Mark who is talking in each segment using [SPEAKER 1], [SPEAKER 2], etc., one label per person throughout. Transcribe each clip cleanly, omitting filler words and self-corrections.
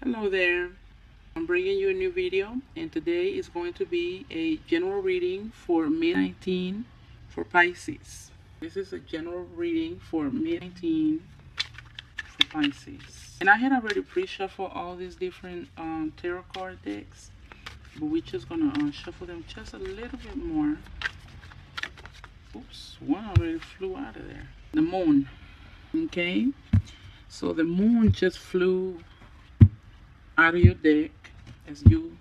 [SPEAKER 1] Hello there, I'm bringing you a new video, and today is going to be a general reading for mid-19 for Pisces. This is a general reading for mid-19 for Pisces. And I had already pre-shuffled all these different tarot card decks, but we're just going to shuffle them just a little bit more. Oops, one already flew out of there. The moon. Okay, so the moon just flew out of your deck, as you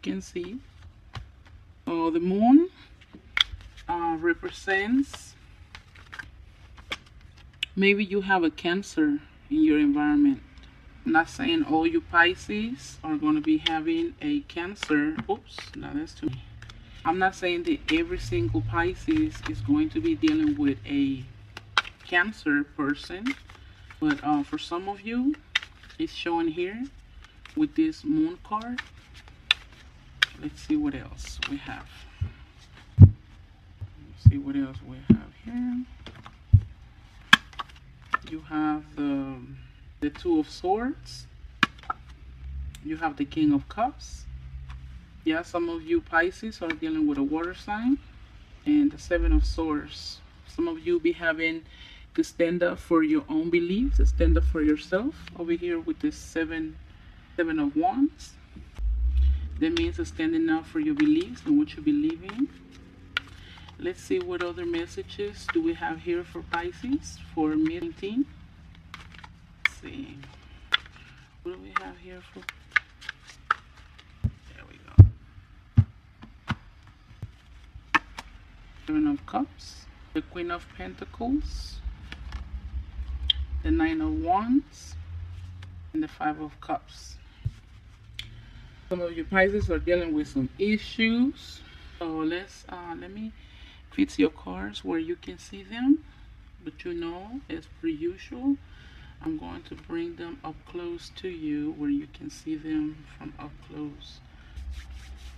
[SPEAKER 1] can see. The moon represents, maybe you have a Cancer in your environment. I'm not saying all you Pisces are going to be having a Cancer. Oops, no, that's too many. I'm not saying that every single Pisces is going to be dealing with a Cancer person, but for some of you, it's showing here with this moon card. Let's see what else we have. Let's see what else we have here. You have the Two of Swords. You have the King of Cups. Yeah, some of you Pisces are dealing with a water sign. And the Seven of Swords. Some of you be having to stand up for your own beliefs, to stand up for yourself. Over here with this Seven of Wands. That means standing up for your beliefs and what you believe in. Let's see what other messages do we have here for Pisces for mid-19. Let's see. What do we have here for? There we go. Seven of Cups. The Queen of Pentacles. The Nine of Wands. And the Five of Cups. Some of you Pisces are dealing with some issues. So let me fix your cards where you can see them. But you know, as per usual, I'm going to bring them up close to you where you can see them from up close.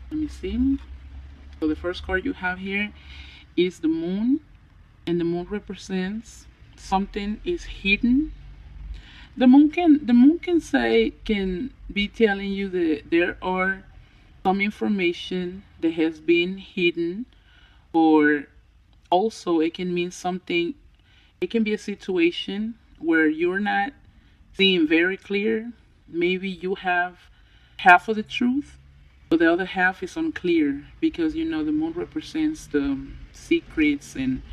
[SPEAKER 1] Let me see. So the first card you have here is the moon. And the moon represents something is hidden. The moon can be telling you that there are some information that has been hidden, or also it can mean something. It can be a situation where you're not seeing very clear. Maybe you have half of the truth, but the other half is unclear, because you know the moon represents the secrets, and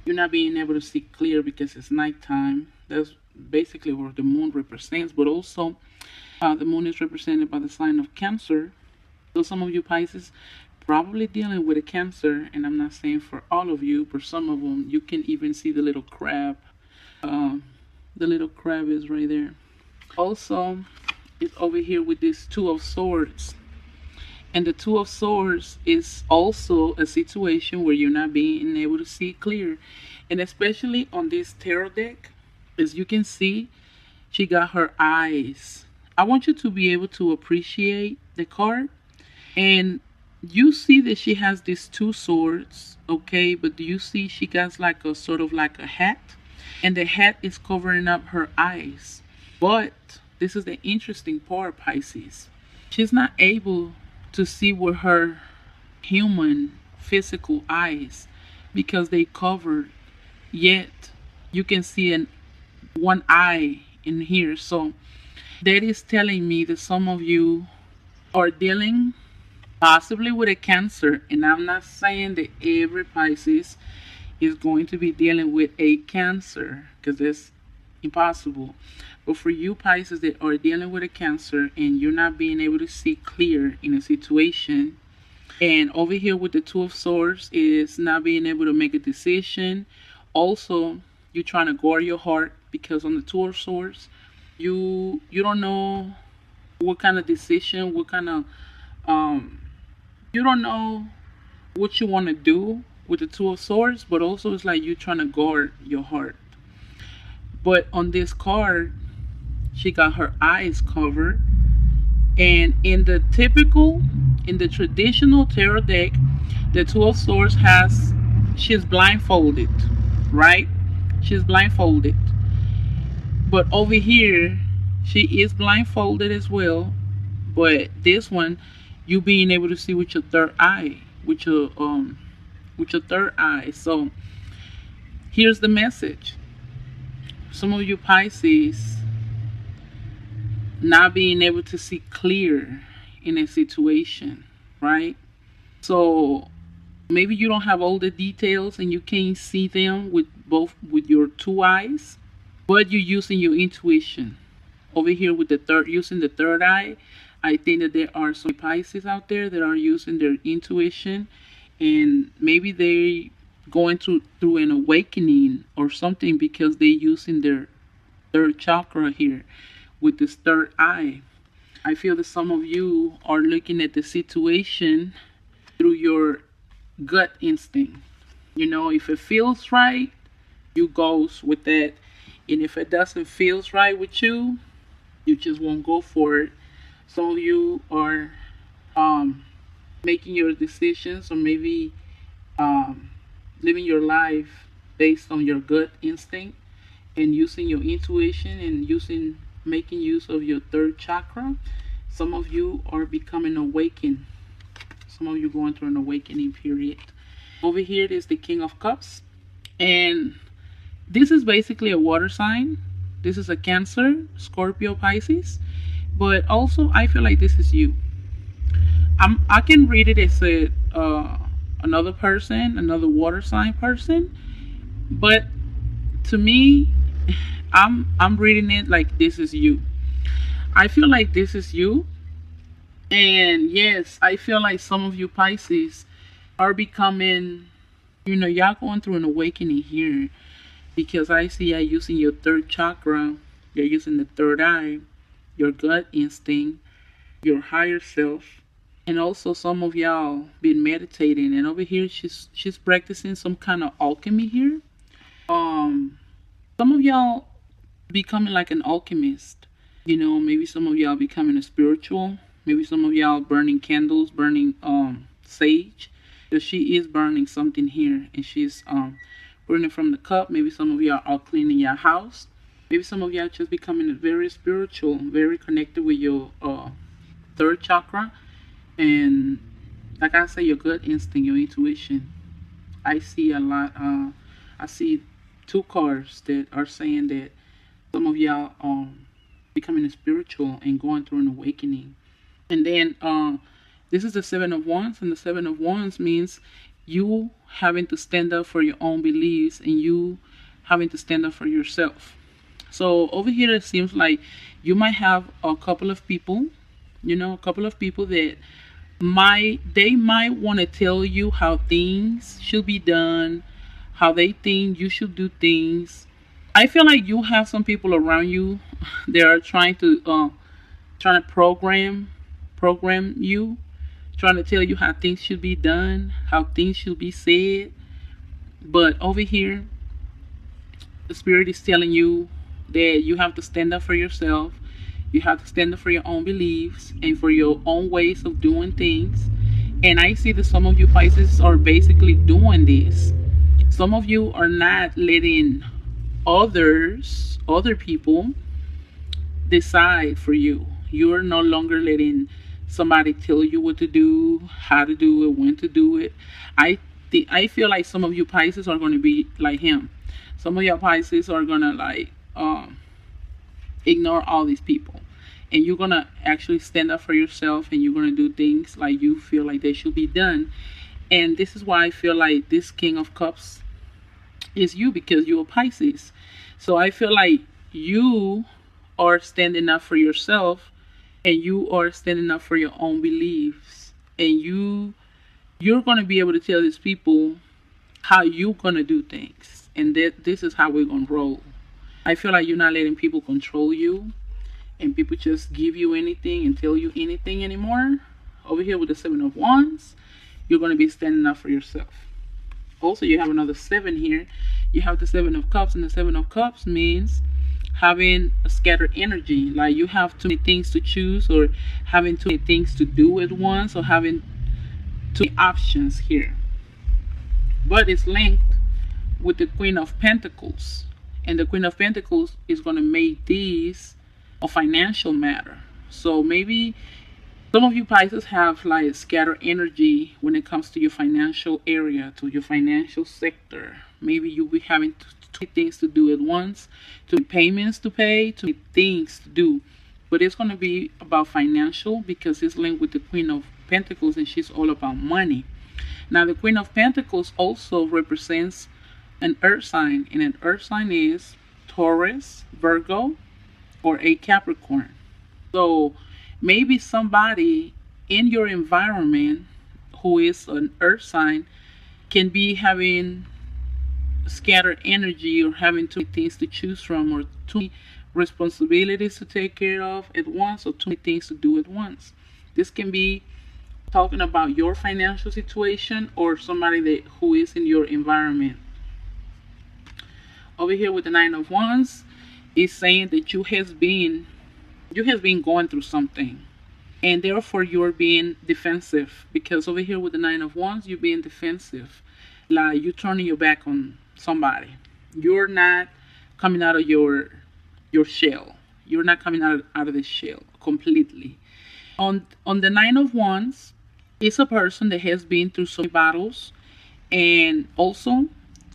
[SPEAKER 1] you're not being able to see clear because it's nighttime. That's basically what the moon represents. But also, the moon is represented by the sign of Cancer. So some of you Pisces probably dealing with a Cancer, and I'm not saying for all of you, but some of them, you can even see the little crab. The little crab is right there. Also, it's over here with this Two of Swords. And the Two of Swords is also a situation where you're not being able to see clear. And especially on this tarot deck, as you can see, she got her eyes. I want you to be able to appreciate the card. And you see that she has these two swords, okay? But do you see she got like a sort of like a hat? And the hat is covering up her eyes. But this is the interesting part, Pisces. She's not able to see with her human physical eyes because they covered, yet you can see one eye in here. So that is telling me that some of you are dealing possibly with a Cancer, and I'm not saying that every Pisces is going to be dealing with a Cancer, because it's impossible. But for you Pisces that are dealing with a Cancer and you're not being able to see clear in a situation, and over here with the Two of Swords is not being able to make a decision. Also, you're trying to guard your heart, because on the Two of Swords, you don't know what kind of decision, what kind of you don't know what you want to do with the Two of Swords, but also it's like you're trying to guard your heart. But on this card, she got her eyes covered. And in the traditional tarot deck, the Two of Swords she's blindfolded, right? She's blindfolded. But over here, She is blindfolded as well, but this one, you being able to see with your third eye, with your third eye. So here's the message. Some of you Pisces not being able to see clear in a situation, right? So maybe you don't have all the details and you can't see them with your two eyes, but you're using your intuition. Over here with the third, using the third eye, I think that there are some Pisces out there that are using their intuition, and maybe they going through an awakening or something because they're using their third chakra here with this third eye. I feel that some of you are looking at the situation through your gut instinct. You know, if it feels right, you goes with that. And if it doesn't feels right with you, you just won't go for it. Some of you are making your decisions, or maybe living your life based on your gut instinct and using your intuition and making use of your third chakra. Some of you are becoming awakened. Some of you going through an awakening period. Over here is the King of Cups, and this is basically a water sign. This is a Cancer, Scorpio, Pisces, but also I feel like this is you. I can read it as another person, another water sign person, but to me, I'm reading it like this is you. I feel like this is you, and yes, I feel like some of you Pisces are becoming, y'all going through an awakening here, because I see you using your third chakra, you're using the third eye, your gut instinct, your higher self, and also some of y'all been meditating. And over here, she's practicing some kind of alchemy here. Some of y'all becoming like an alchemist. Maybe some of y'all becoming a spiritual. Maybe some of y'all burning candles, burning sage. Because she is burning something here, and she's burning from the cup. Maybe some of y'all are cleaning your house. Maybe some of y'all just becoming very spiritual, very connected with your third chakra. And like I say, your gut instinct, your intuition. I see a lot. I see two cards that are saying that some of y'all are becoming spiritual and going through an awakening. And then this is the Seven of Wands, and the Seven of Wands means you having to stand up for your own beliefs and you having to stand up for yourself. So over here, it seems like you might have a couple of people, that might want to tell you how things should be done, how they think you should do things. I feel like you have some people around you that are trying to program you, trying to tell you how things should be done, how things should be said. But over here, the Spirit is telling you that you have to stand up for yourself. You have to stand up for your own beliefs and for your own ways of doing things. And I see that some of you Pisces are basically doing this. Some of you are not letting other people decide for you. You're no longer letting somebody tell you what to do, how to do it, when to do it. I feel like some of you Pisces are going to be like him. Some of your Pisces are going to ignore all these people, and you're going to actually stand up for yourself, and you're going to do things like you feel like they should be done. And this is why I feel like this King of Cups is you, because you're a Pisces. So I feel like you are standing up for yourself, and you are standing up for your own beliefs, and you're going to be able to tell these people how you're going to do things, and that this is how we're going to roll. I feel like you're not letting people control you, and people just give you anything and tell you anything anymore. Over here with the Seven of Wands, you're going to be standing up for yourself. Also, you have another 7 here. You have the Seven of Cups, and the Seven of Cups means having a scattered energy, like you have too many things to choose, or having too many things to do at once, or having too many options here. But it's linked with the Queen of Pentacles, and the Queen of Pentacles is going to make these a financial matter. So maybe some of you Pisces have like scattered energy when it comes to your financial area, to your financial sector. Maybe you'll be having too many things to do at once, too many payments to pay, too many things to do. But it's going to be about financial because it's linked with the Queen of Pentacles and she's all about money. Now, the Queen of Pentacles also represents an earth sign, and an earth sign is Taurus, Virgo, or a Capricorn. So maybe somebody in your environment who is an earth sign can be having scattered energy or having too many things to choose from or too many responsibilities to take care of at once or too many things to do at once. This can be talking about your financial situation or somebody who is in your environment. Over here with the Nine of Wands is saying that you have been going through something and therefore you're being defensive, because over here with the Nine of Wands you're being defensive, like you're turning your back on somebody. You're not coming out of your shell. You're not coming out of the shell completely. On the Nine of Wands is a person that has been through so many battles, and also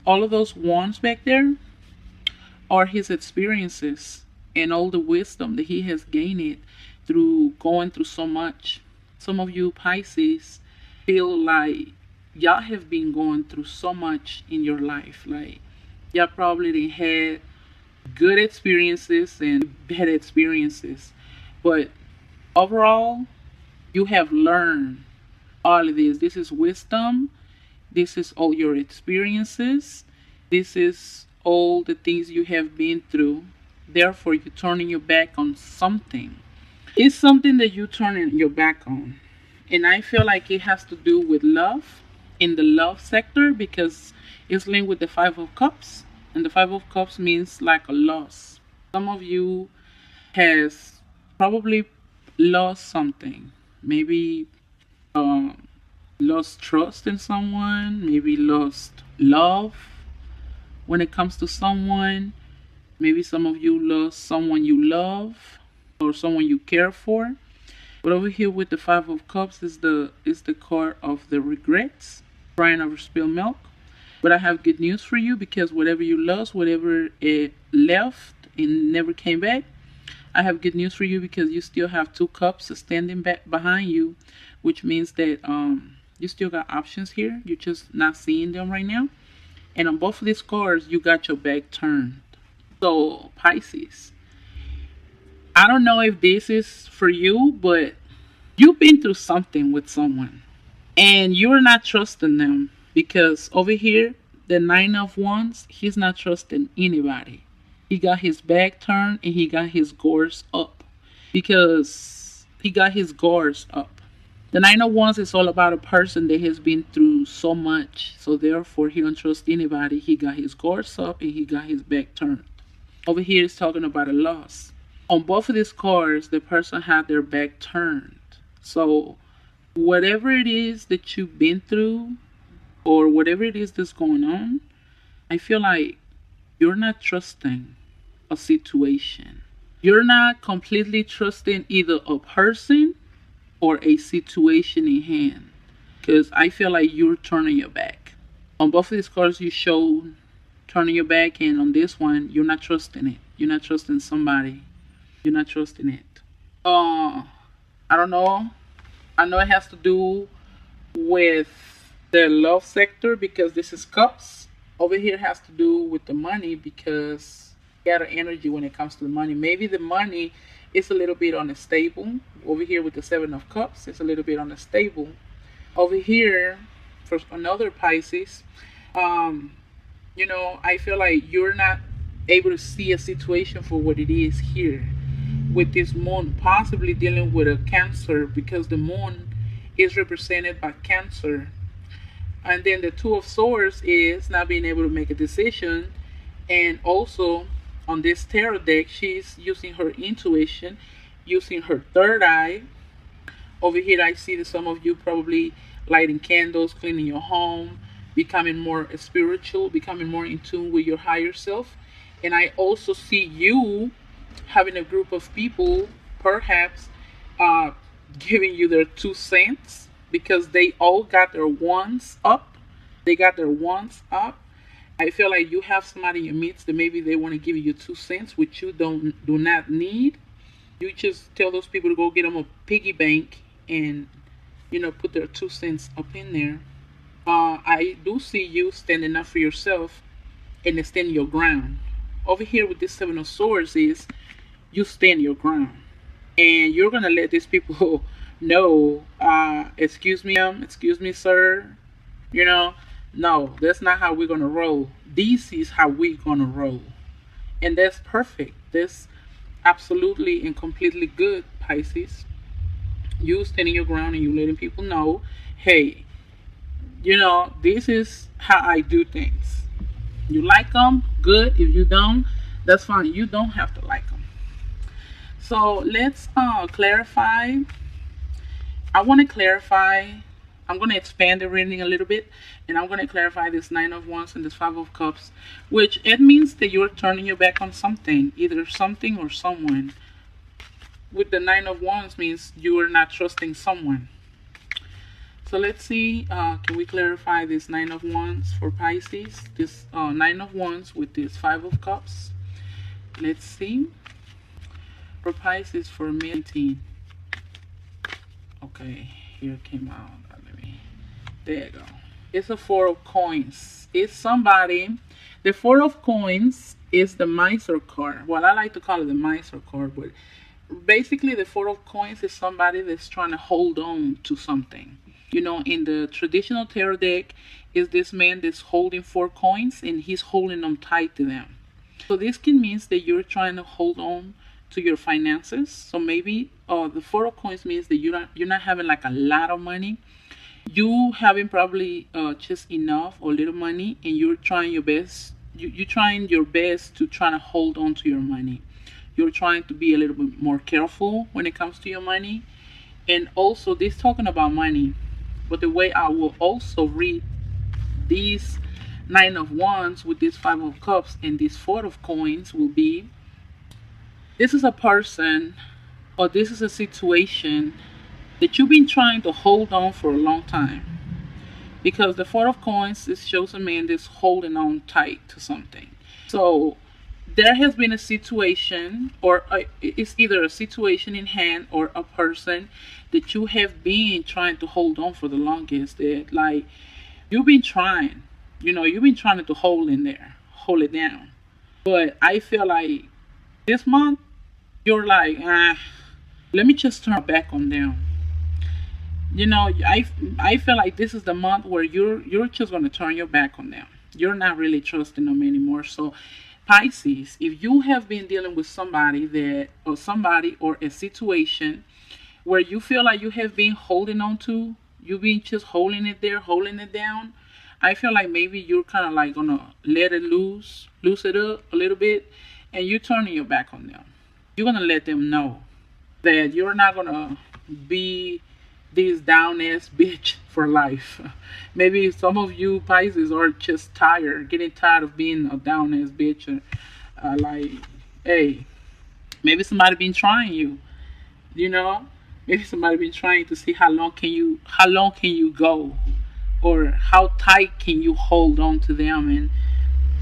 [SPEAKER 1] all of those wands back there are his experiences and all the wisdom that he has gained through going through so much. Some of you Pisces feel like y'all have been going through so much in your life. Like y'all probably had good experiences and bad experiences, but overall you have learned all of this. This is wisdom. This is all your experiences. This is all the things you have been through. Therefore, you're turning your back on something. It's something that you're turning your back on. And I feel like it has to do with love, in the love sector, because it's linked with the Five of Cups. And the Five of Cups means like a loss. Some of you has probably lost something. Maybe lost trust in someone. Maybe lost love when it comes to someone. Maybe some of you lost someone you love or someone you care for. But over here with the Five of Cups is the card of the regrets, crying over spilled milk. But I have good news for you, because whatever you lost, whatever it left and never came back, I have good news for you, because you still have two cups standing back behind you, which means that you still got options here. You're just not seeing them right now. And on both of these cards, you got your back turned. So Pisces, I don't know if this is for you, but you've been through something with someone and you're not trusting them, because over here, the Nine of Wands, he's not trusting anybody. He got his back turned and he got his guards up, because he got his guards up. The Nine of Wands is all about a person that has been through so much, so therefore he don't trust anybody. He got his guards up and he got his back turned. Over here is talking about a loss. On both of these cards, the person had their back turned. So whatever it is that you've been through or whatever it is that's going on, I feel like you're not trusting a situation. You're not completely trusting either a person or a situation in hand, because I feel like you're turning your back. On both of these cards, you show turning your back, and on this one, you're not trusting it. You're not trusting somebody. You're not trusting it. I don't know. I know it has to do with the love sector, because this is cups. Over here has to do with the money, because you got energy when it comes to the money. Maybe the money is a little bit unstable. Over here with the Seven of Cups, it's a little bit unstable. Over here, for another Pisces, I feel like you're not able to see a situation for what it is here. With this moon possibly dealing with a Cancer, because the moon is represented by Cancer. And then the Two of Swords is not being able to make a decision. And also on this tarot deck, she's using her intuition, using her third eye. Over here I see that some of you probably lighting candles, cleaning your home, becoming more spiritual, becoming more in tune with your higher self. And I also see you having a group of people perhaps uh, giving you their 2 cents because they all got their ones up. They got their ones up. I feel like you have somebody in your midst that maybe they want to give you 2 cents, which you do not need. You just tell those people to go get them a piggy bank and put their 2 cents up in there. I do see you standing up for yourself and stand your ground. Over here with this Seven of Swords is you stand your ground, and you're gonna let these people know, excuse me, excuse me, sir. You know, no, that's not how we're gonna roll. This is how we're gonna roll, and that's perfect. That's absolutely and completely good, Pisces. You standing your ground and you letting people know, hey, this is how I do things. You like them, good. If you don't, that's fine. You don't have to like them. So let's clarify. I want to clarify. I'm going to expand the reading a little bit, and I'm going to clarify this Nine of Wands and this Five of Cups, which it means that you're turning your back on something, either something or someone. With the Nine of Wands means you are not trusting someone. So let's see, can we clarify this Nine of Wands for Pisces? This Nine of Wands with this Five of Cups. Let's see. For Pisces for May 19. Okay, here it came out. There you go. It's a Four of Coins. It's somebody. The Four of Coins is the Miser card. Well, I like to call it the Miser card, but basically the Four of Coins is somebody that's trying to hold on to something. In the traditional tarot deck is this man that's holding 4 coins and he's holding them tight to them. So this can mean that you're trying to hold on to your finances. So maybe the Four of Coins means that you're not having like a lot of money. You having probably just enough or little money, and you're trying your best. You're trying your best to try to hold on to your money. You're trying to be a little bit more careful when it comes to your money. And also this talking about money, but the way I will also read these Nine of Wands with this Five of Cups and this Four of Coins will be, this is a person or this is a situation that you've been trying to hold on for a long time. Because the Four of Coins, this shows a man that's holding on tight to something. So there has been a situation, or it's either a situation in hand or a person that you have been trying to hold on for the longest. That like you've been trying, you've been trying to hold in there, hold it down. But I feel like this month you're like, let me just turn back on them. I feel like this is the month where you're just gonna turn your back on them. You're not really trusting them anymore. So Pisces, if you have been dealing with somebody or a situation where you feel like you have been holding on to, you've been just holding it there, holding it down, I feel like maybe you're kind of like gonna let it loose it up a little bit, and you're turning your back on them. You're gonna let them know that you're not gonna be this down ass bitch for life. Maybe some of you Pisces are just getting tired of being a down ass bitch. Like, hey, maybe somebody been trying you. Maybe somebody been trying to see how long can you go, or how tight can you hold on to them. And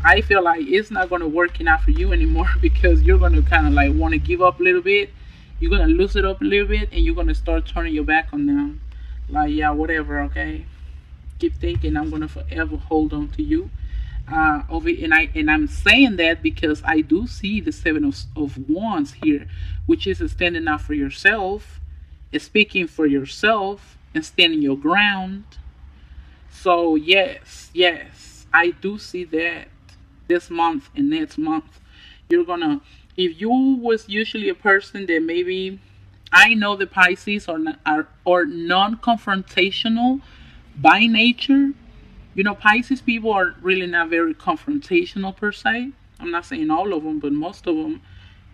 [SPEAKER 1] I feel like it's not gonna work out for you anymore because you're gonna kind of like want to give up a little bit. You're going to lose it up a little bit, and you're going to start turning your back on them. Like, yeah, whatever, okay? Keep thinking I'm going to forever hold on to you. And I'm saying that because I do see the Seven of Wands here, which is standing up for yourself, speaking for yourself, and standing your ground. So, yes, I do see that this month and next month. You're going to, if you was usually a person that maybe, I know the Pisces are non-confrontational by nature. Pisces people are really not very confrontational per se. I'm not saying all of them, but most of them,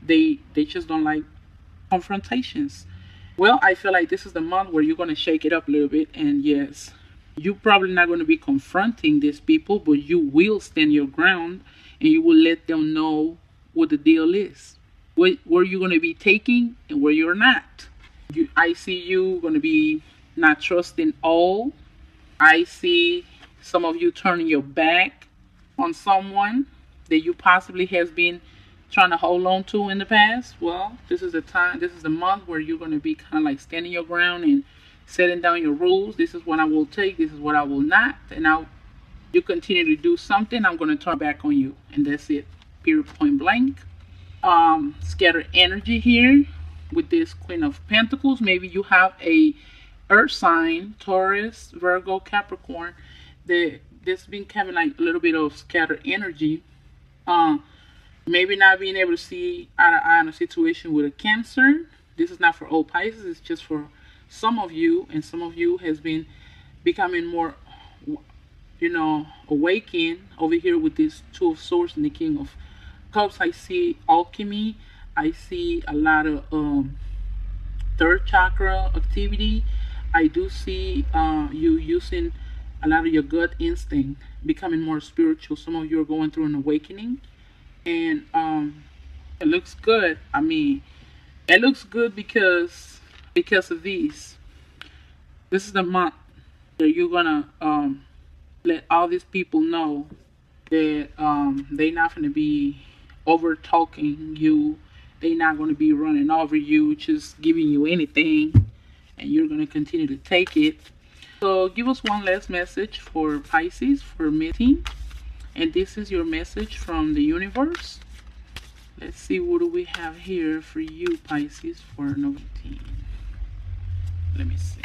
[SPEAKER 1] they just don't like confrontations. Well, I feel like this is the month where you're going to shake it up a little bit. And yes, you're probably not going to be confronting these people, but you will stand your ground and you will let them know what the deal is. where you're going to be taking and where you're not. I see you going to be not trusting all. I see some of you turning your back on someone that you possibly has been trying to hold on to in the past. Well, this is the time, this is the month where you're going to be kind of like standing your ground and setting down your rules. This is what I will take, this is what I will not. And now you continue to do something, I'm going to turn back on you. And that's it. Period, point blank. Scattered energy here with this Queen of Pentacles. Maybe you have a earth sign, Taurus, Virgo, Capricorn, that there's been having like a little bit of scattered energy. Maybe not being able to see eye to eye in a situation with a Cancer. This is not for all Pisces, it's just for some of you, and some of you has been becoming more, awakened over here with this Two of Swords and the King of Cups. I see alchemy. I see a lot of third chakra activity. I do see you using a lot of your gut instinct, becoming more spiritual. Some of you are going through an awakening, and it looks good. I mean, it looks good because of these. This is the month that you're gonna let all these people know that they're not gonna be over talking you. They're not gonna be running over you, just giving you anything, and you're gonna continue to take it. So give us one last message for Pisces for meeting, and this is your message from the universe. Let's see, what do we have here for you, Pisces, for November. Let me see.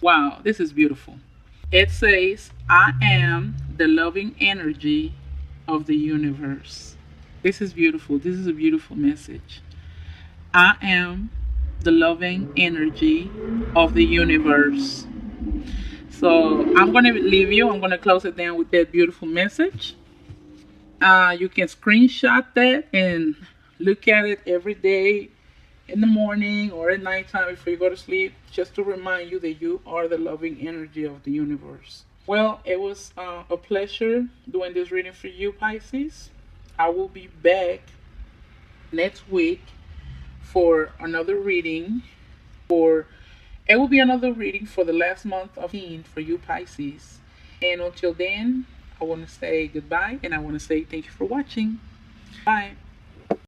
[SPEAKER 1] Wow, this is beautiful. It says, I am the loving energy of the universe. This is beautiful. This is a beautiful message. I am the loving energy of the universe. So I'm going to leave you. I'm going to close it down with that beautiful message. You can screenshot that and look at it every day in the morning or at nighttime before you go to sleep, just to remind you that you are the loving energy of the universe. Well, it was a pleasure doing this reading for you, Pisces. I will be back next week for another reading. It will be another reading for the last month of June for you, Pisces. And until then, I want to say goodbye, and I want to say thank you for watching. Bye.